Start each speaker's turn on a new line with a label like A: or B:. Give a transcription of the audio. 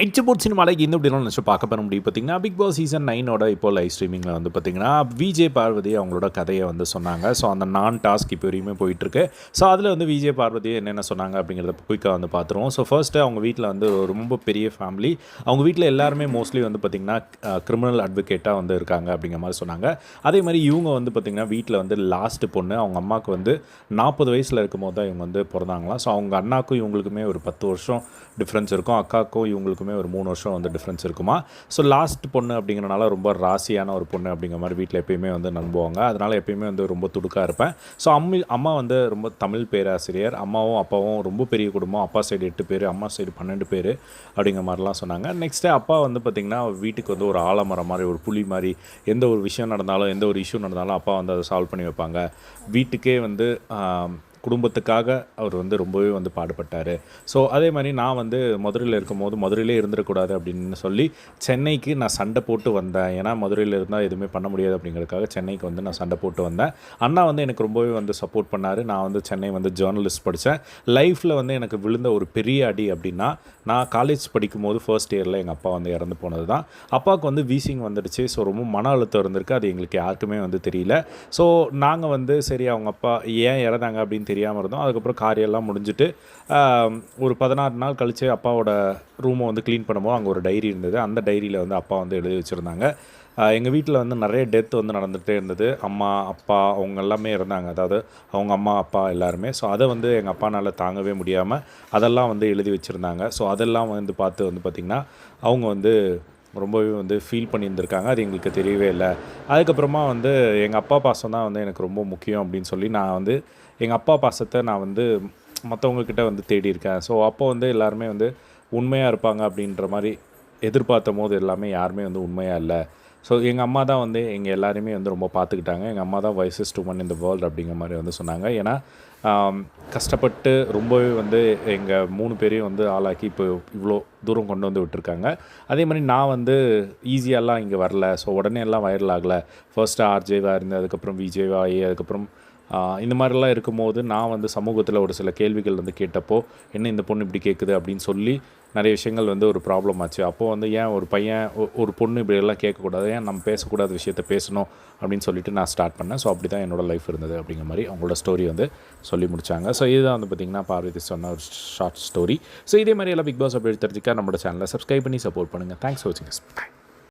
A: It's சினிமாலைக்கு இந்த இப்படிலாம் நினச்சி பார்க்க போகிற முடியும் பார்த்திங்கன்னா பிக் பாஸ் சீசன் 9 இப்போ லைவ் ஸ்ட்ரீமிங்கில் வந்து பார்த்திங்கன்னா விஜய் பார்வதி அவங்களோட கதையை வந்து சொன்னாங்க. ஸோ அந்த டாஸ்க் இப்போ வரையுமே போயிட்டுருக்கு. ஸோ அதில் வந்து விஜய் பார்வதி என்னென்ன சொன்னாங்க அப்படிங்கிறத குயிக்காக வந்து பார்த்துருவோம். ஸோ ஃபர்ஸ்ட்டு அவங்க வீட்டில் வந்து ரொம்ப பெரிய ஃபேமிலி. அவங்க வீட்டில் எல்லாருமே மோஸ்ட்லி வந்து பார்த்திங்கன்னா கிரிமினல் அட்வொகேட்டாக வந்து இருக்காங்க அப்படிங்கிற மாதிரி சொன்னாங்க. அதே மாதிரி இவங்க வந்து பார்த்திங்கன்னா வீட்டில் வந்து லாஸ்ட்டு பொண்ணு. அவங்க அம்மாவுக்கு வந்து 40 வயசில் இருக்கும் போது தான் இவங்க வந்து பிறந்தாங்களாம். ஸோ அவங்க அண்ணாக்கும் இவங்களுக்குமே ஒரு 10 வருஷம் டிஃப்ரென்ஸ் இருக்கும். அக்காவுக்கும் இவங்களுக்குமே ஒரு 3 வருஷம் வந்து டிஃப்ரென்ஸ் இருக்குமா. ஸோ லாஸ்ட் பொண்ணு அப்படிங்கிறனால ரொம்ப ராசியான ஒரு பொண்ணு அப்படிங்கிற மாதிரி வீட்டில் எப்பயுமே வந்து நம்புவாங்க. அதனால் எப்பயுமே வந்து ரொம்ப துடுக்காக இருப்பேன். ஸோ அம்மா வந்து ரொம்ப தமிழ் பேராசிரியர். அம்மாவும் அப்பாவும் ரொம்ப பெரிய குடும்பம். அப்பா சைடு 8 பேர், அம்மா சைடு 12 பேர் அப்படிங்கிற மாதிரிலாம் சொன்னாங்க. நெக்ஸ்ட்டு அப்பா வந்து பார்த்திங்கன்னா வீட்டுக்கு வந்து ஒரு ஆலமரம் மாதிரி, ஒரு புலி மாதிரி, எந்த ஒரு விஷயம் நடந்தாலும், எந்த ஒரு இஷ்யூ நடந்தாலும் அப்பா வந்து அதை சால்வ் பண்ணி வைப்பாங்க. வீட்டுக்கே வந்து குடும்பத்துக்காக அவர் வந்து ரொம்பவே வந்து பாடுபட்டார். ஸோ அதே மாதிரி நான் வந்து மதுரையில் இருக்கும்போது மதுரையிலே இருந்துடக்கூடாது அப்படின்னு சொல்லி சென்னைக்கு நான் சண்டை போட்டு வந்தேன். ஏன்னா மதுரையில் இருந்தால் எதுவுமே பண்ண முடியாது அப்படிங்கிறதுக்காக சென்னைக்கு வந்து நான் சண்டை போட்டு வந்தேன். அண்ணா வந்து எனக்கு ரொம்பவே வந்து சப்போர்ட் பண்ணார். நான் வந்து சென்னை வந்து ஜேர்னலிஸ்ட் படித்தேன். லைஃப்பில் வந்து எனக்கு விழுந்த ஒரு பெரிய அடி அப்படின்னா, நான் காலேஜ் படிக்கும்போது ஃபர்ஸ்ட் இயரில் எங்கள் அப்பா வந்து இறந்து போனது தான். அப்பாவுக்கு வந்து வீசிங் வந்துடுச்சு. ஸோ ரொம்ப மன அழுத்தம் இருந்திருக்கு. அது எங்களுக்கு யாருக்குமே வந்து தெரியல. ஸோ நாங்கள் வந்து சரி அவங்க அப்பா ஏன் இறந்தாங்க அப்படின்னு தெரியாமல் இருந்தோம். அதுக்கப்புறம் காரியெல்லாம் முடிஞ்சுட்டு ஒரு 16 நாள் கழித்து அப்பாவோட ரூமை வந்து க்ளீன் பண்ணும்போது அங்கே ஒரு டைரி இருந்தது. அந்த டைரியில் வந்து அப்பா வந்து எழுதி வச்சுருந்தாங்க. எங்கள் வீட்டில் வந்து நிறைய டெத் வந்து நடந்துகிட்டே இருந்தது. அம்மா, அப்பா அவங்க எல்லாமே இருந்தாங்க. அதாவது அவங்க அம்மா, அப்பா எல்லாருமே. ஸோ அதை வந்து எங்கள் அப்பானால் தாங்கவே முடியாமல் அதெல்லாம் வந்து எழுதி வச்சுருந்தாங்க. ஸோ அதெல்லாம் வந்து பார்த்து வந்து பார்த்திங்கன்னா அவங்க வந்து ரொம்பவே வந்து ஃபீல் பண்ணியிருந்திருக்காங்க. அது எங்களுக்கு தெரியவே இல்லை. அதுக்கப்புறமா வந்து எங்கள் அப்பா பாசம் தான் வந்து எனக்கு ரொம்ப முக்கியம் அப்படின்னு சொல்லி நான் வந்து எங்கள் அப்பா பாசத்தை நான் வந்து மற்றவங்கக்கிட்ட வந்து தேடியிருக்கேன். ஸோ அப்போ வந்து எல்லாருமே வந்து உண்மையாக இருப்பாங்க அப்படின்ற மாதிரி எதிர்பார்த்த போது எல்லாமே யாருமே வந்து உண்மையாக இல்லை. ஸோ எங்கள் அம்மா தான் வந்து எங்கள் எல்லாருமே வந்து ரொம்ப பார்த்துக்கிட்டாங்க. எங்கள் அம்மா தான் wisest woman in the world அப்படிங்கிற மாதிரி வந்து சொன்னாங்க. ஏன்னா கஷ்டப்பட்டு ரொம்பவே வந்து எங்கள் 3 பேரையும் வந்து ஆளாக்கி இப்போ இவ்வளோ தூரம் கொண்டு வந்து விட்டுருக்காங்க. அதே மாதிரி நான் வந்து ஈஸியாலாம் இங்கே வரல. ஸோ உடனே எல்லாம் வைரல் ஆகலை. ஃபர்ஸ்ட்டு ஆர்ஜேவாக இருந்தேன், அதுக்கப்புறம் விஜேவாக ஆகி, அதுக்கப்புறம் இந்த மாதிரிலாம் இருக்கும்போது நான் வந்து சமூகத்தில் ஒரு சில கேள்விகள் வந்து கேட்டப்போ, என்ன இந்த பொண்ணு இப்படி கேட்குது அப்படின்னு சொல்லி நிறைய விஷயங்கள் வந்து ஒரு ப்ராப்ளம் ஆச்சு. அப்போது வந்து ஏன் ஒரு பையன் ஒரு பொண்ணு இப்படியெல்லாம் கேட்கக்கூடாது, ஏன் நம்ம பேசக்கூடாத விஷயத்த பேசணும் அப்படின்னு சொல்லிட்டு நான் ஸ்டார்ட் பண்ணேன். ஸோ அப்படி தான் என்னோடய லைஃப் இருந்தது அப்படிங்கிற மாதிரி அவங்களோட ஸ்டோரி வந்து சொல்லி முடித்தாங்க. ஸோ இதுதான் வந்து பார்த்திங்கன்னா பார்வதி சொன்ன ஒரு ஷார்ட் ஸ்டோரி. ஸோ இதே மாதிரி எல்லாம் பிக் பாஸ் அப்படி தெரிஞ்சுக்க நம்மளோட சேனலை சப்ஸ்கிரைப் பண்ணி சப்போர்ட் பண்ணுங்கள். தேங்க்ஸ் ஃபார் வாட்சிங்.